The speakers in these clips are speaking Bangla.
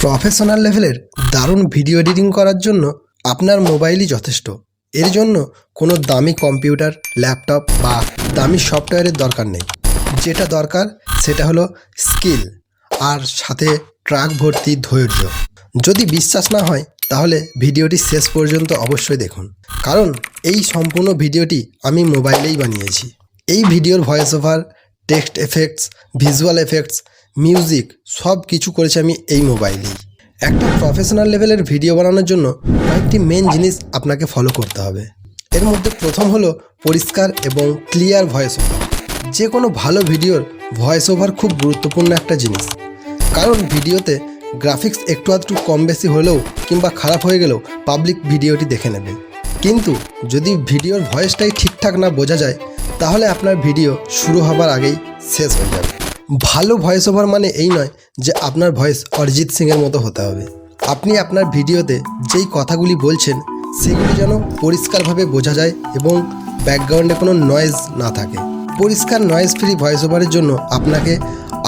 প্রফেশনাল লেভেলের দারুণ ভিডিও এডিটিং করার জন্য আপনার মোবাইলই যথেষ্ট। এর জন্য কোনো দামি কম্পিউটার, ল্যাপটপ বা দামি সফটওয়্যারের দরকার নেই। যেটা দরকার সেটা হলো স্কিল আর সাথে ট্রাক ভর্তি ধৈর্য। যদি বিশ্বাস না হয় তাহলে ভিডিওটি শেষ পর্যন্ত অবশ্যই দেখুন, কারণ এই সম্পূর্ণ ভিডিওটি আমি মোবাইলেই বানিয়েছি। এই ভিডিওর voice over, text effects, visual effects, music সব কিছু করেছি আমি এই মোবাইলেই। একটা প্রফেশনাল লেভেলের ভিডিও বানানোর জন্য কয়েকটি মেন জিনিস আপনাকে ফলো করতে হবে। এর মধ্যে প্রথম হলো পরিষ্কার এবং ক্লিয়ার ভয়েস ওভার। যে কোনো ভালো ভিডিওর ভয়েস ওভার খুব গুরুত্বপূর্ণ একটা জিনিস, কারণ ভিডিওতে গ্রাফিক্স একটু আধটু কম বেশি হলেও কিংবা খারাপ হয়ে গেলেও পাবলিক ভিডিওটি দেখে নেবে। কিন্তু যদি ভিডিওর ভয়েসটাই ঠিকঠাক না বোঝা যায় তাহলে আপনার ভিডিও শুরু হবার আগেই শেষ হয়ে যাবে। ভালো ভয়েস ওভার মানে এই নয় যে আপনার ভয়েস অরিজিৎ সিংয়ের মতো হতে হবে। আপনি আপনার ভিডিওতে যেই কথাগুলি বলছেন সেগুলি যেন পরিষ্কারভাবে বোঝা যায় এবং ব্যাকগ্রাউন্ডে কোনো নয়েজ না থাকে। পরিষ্কার নয়েজ ফ্রি ভয়েস ওভারের জন্য আপনাকে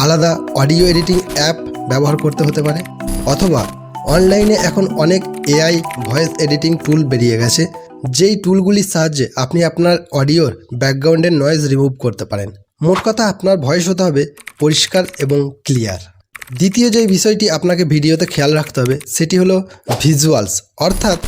আলাদা অডিও এডিটিং অ্যাপ ব্যবহার করতে হতে পারে, অথবা অনলাইনে এখন অনেক এআই ভয়েস এডিটিং টুল বেরিয়ে গেছে, যেই টুলগুলির সাহায্যে আপনি আপনার অডিওর ব্যাকগ্রাউন্ডের নয়েজ রিমুভ করতে পারেন। মোট কথা আপনার ভয়েস হতে হবে পরিষ্কার এবং ক্লিয়ার। দ্বিতীয় যে বিষয়টি আপনাকে ভিডিওতে খেয়াল রাখতে হবে সেটি হলো ভিজুয়ালস, অর্থাৎ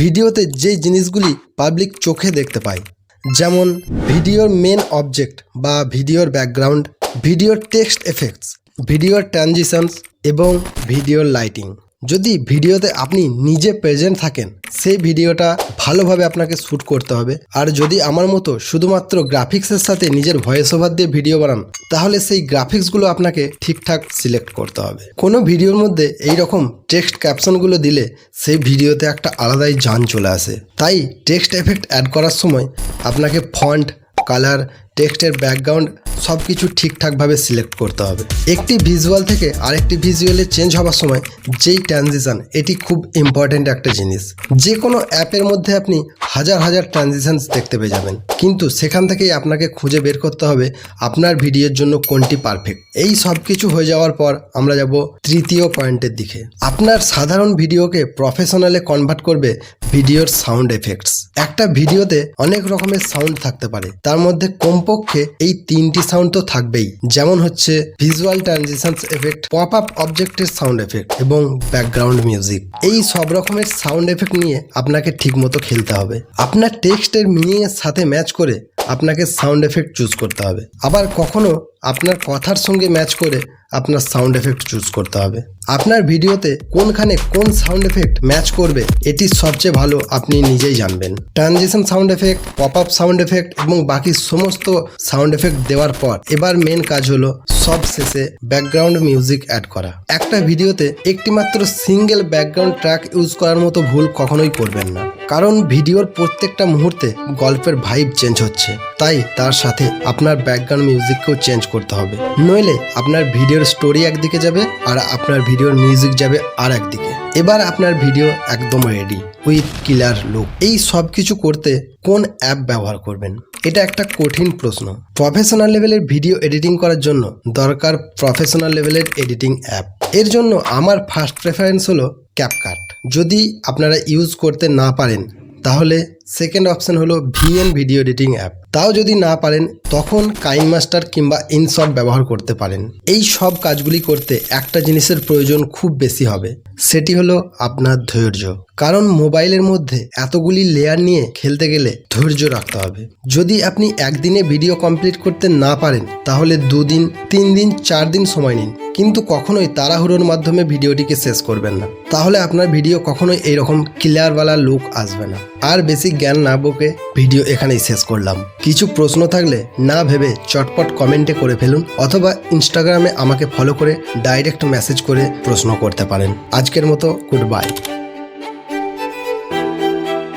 ভিডিওতে যেই জিনিসগুলি পাবলিক চোখে দেখতে পায়, যেমন ভিডিওর মেন অবজেক্ট বা ভিডিওর ব্যাকগ্রাউন্ড, ভিডিওর টেক্সট এফেক্টস, ভিডিওর ট্রানজিশনস এবং ভিডিওর লাইটিং। যদি ভিডিওতে আপনি নিজে প্রেজেন্ট থাকেন সেই ভিডিওটা ভালোভাবে আপনাকে শ্যুট করতে হবে। আর যদি আমার মতো শুধুমাত্র গ্রাফিক্সের সাথে নিজের ভয়েস ওভার দিয়ে ভিডিও বানান তাহলে সেই গ্রাফিক্সগুলো আপনাকে ঠিকঠাক সিলেক্ট করতে হবে। কোনো ভিডিওর মধ্যে এই রকম টেক্সট ক্যাপশনগুলো দিলে সেই ভিডিওতে একটা আলাদাই জান চলে আসে। তাই টেক্সট এফেক্ট অ্যাড করার সময় আপনাকে ফন্ট, কালার, টেক্সটের ব্যাকগ্রাউন্ড সব কিছু ঠিকঠাকভাবে সিলেক্ট করতে হবে। একটি ভিজুয়াল থেকে আরেকটি ভিজুয়ালে চেঞ্জ হওয়ার সময় যেই ট্রানজিশন, এটি খুব ইম্পর্ট্যান্ট একটা জিনিস। যে কোনো অ্যাপের মধ্যে আপনি হাজার হাজার ট্রানজিশনস দেখতে পেয়ে যাবেন, কিন্তু সেখান থেকেই আপনাকে খুঁজে বের করতে হবে আপনার ভিডিওর জন্য কোনটি পারফেক্ট। এই সব কিছু হয়ে যাওয়ার পর আমরা যাব তৃতীয় পয়েন্টের দিকে। আপনার সাধারণ ভিডিওকে প্রফেশনালে কনভার্ট করবে ভিডিওর সাউন্ড এফেক্টস। একটা ভিডিওতে অনেক রকমের সাউন্ড থাকতে পারে, তার মধ্যে কমপক্ষে এই তিনটি সাউন্ড তো থাকবেই, যেমন হচ্ছে visual transitions effect, pop up অবজেক্টের সাউন্ড এফেক্ট এবং ব্যাকগ্রাউন্ড মিউজিক। এই সব রকমের সাউন্ড এফেক্ট নিয়ে আপনাকে ঠিকমতো খেলতে হবে। আপনার টেক্সটের মিনিং এর সাথে ম্যাচ করে আপনাকে সাউন্ড এফেক্ট চুজ করতে হবে। আবার কখনো আপনার কথার সঙ্গে ম্যাচ করে আপনার সাউন্ড এফেক্ট চুজ করতে হবে। আপনার ভিডিওতে কোনখানে কোন সাউন্ড এফেক্ট ম্যাচ করবে এটি সবচেয়ে ভালো আপনি নিজেই জানবেন। Transition sound effect, pop up sound effect এবং বাকি সমস্ত সাউন্ড এফেক্ট দেওয়ার পর এবার মেন কাজ হলো সব শেষে ব্যাকগ্রাউন্ড মিউজিক অ্যাড করা। একটা ভিডিওতে একটি মাত্র সিঙ্গেল ব্যাকগ্রাউন্ড ট্র্যাক ইউজ করার মতো ভুল কখনোই করবেন না, কারণ ভিডিওর প্রত্যেকটা মুহূর্তে গল্পের ভাইব চেঞ্জ হচ্ছে, তাই তার সাথে আপনার ব্যাকগ্রাউন্ড মিউজিককেও চেঞ্জ করতে হবে। নইলে আপনার ভিডিওর স্টোরি একদিকে যাবে আর আপনার ভিডিওর মিউজিক যাবে আর একদিকে। এবার আপনার ভিডিও একদম রেডি উইথ কিলার লুক। এই সব কিছু করতে কোন অ্যাপ ব্যবহার করবেন, এটা একটা কঠিন প্রশ্ন। প্রফেশনাল লেভেলের ভিডিও এডিটিং করার জন্য দরকার প্রফেশনাল লেভেলের এডিটিং অ্যাপ। এর জন্য আমার ফার্স্ট প্রেফারেন্স হলো ক্যাপকাট। যদি আপনারা ইউজ করতে না পারেন তাহলে সেকেন্ড অপশন হলো ভিএন ভিডিও এডিটিং অ্যাপ। তাও যদি না পারেন তখন কাইনমাস্টার কিংবা ইনশট ব্যবহার করতে পারেন। এই সব কাজগুলি করতে একটা জিনিসের প্রয়োজন খুব বেশি হবে, সেটি হলো আপনার ধৈর্য। কারণ মোবাইলের মধ্যে এতগুলি লেয়ার নিয়ে খেলতে গেলে ধৈর্য রাখতে হবে। যদি আপনি একদিনে ভিডিও কমপ্লিট করতে না পারেন তাহলে 2 দিন, 3 দিন, 4 দিন সময় নিন, কিন্তু কখনোই তাড়াহুড়োর মাধ্যমে ভিডিওটিকে শেষ করবেন না। তাহলে আপনার ভিডিও কখনোই এইরকম ক্লিয়ারওয়ালা লুক আসবে না। আর বেশি জ্ঞান না বকে ভিডিও এখানেই শেষ করলাম। কিছু প্রশ্ন থাকলে না ভেবে চটপট কমেন্টে করে ফেলুন, অথবা ইনস্টাগ্রামে আমাকে ফলো করে ডাইরেক্ট মেসেজ করে প্রশ্ন করতে পারেন। আজকের মতো গুড বাই।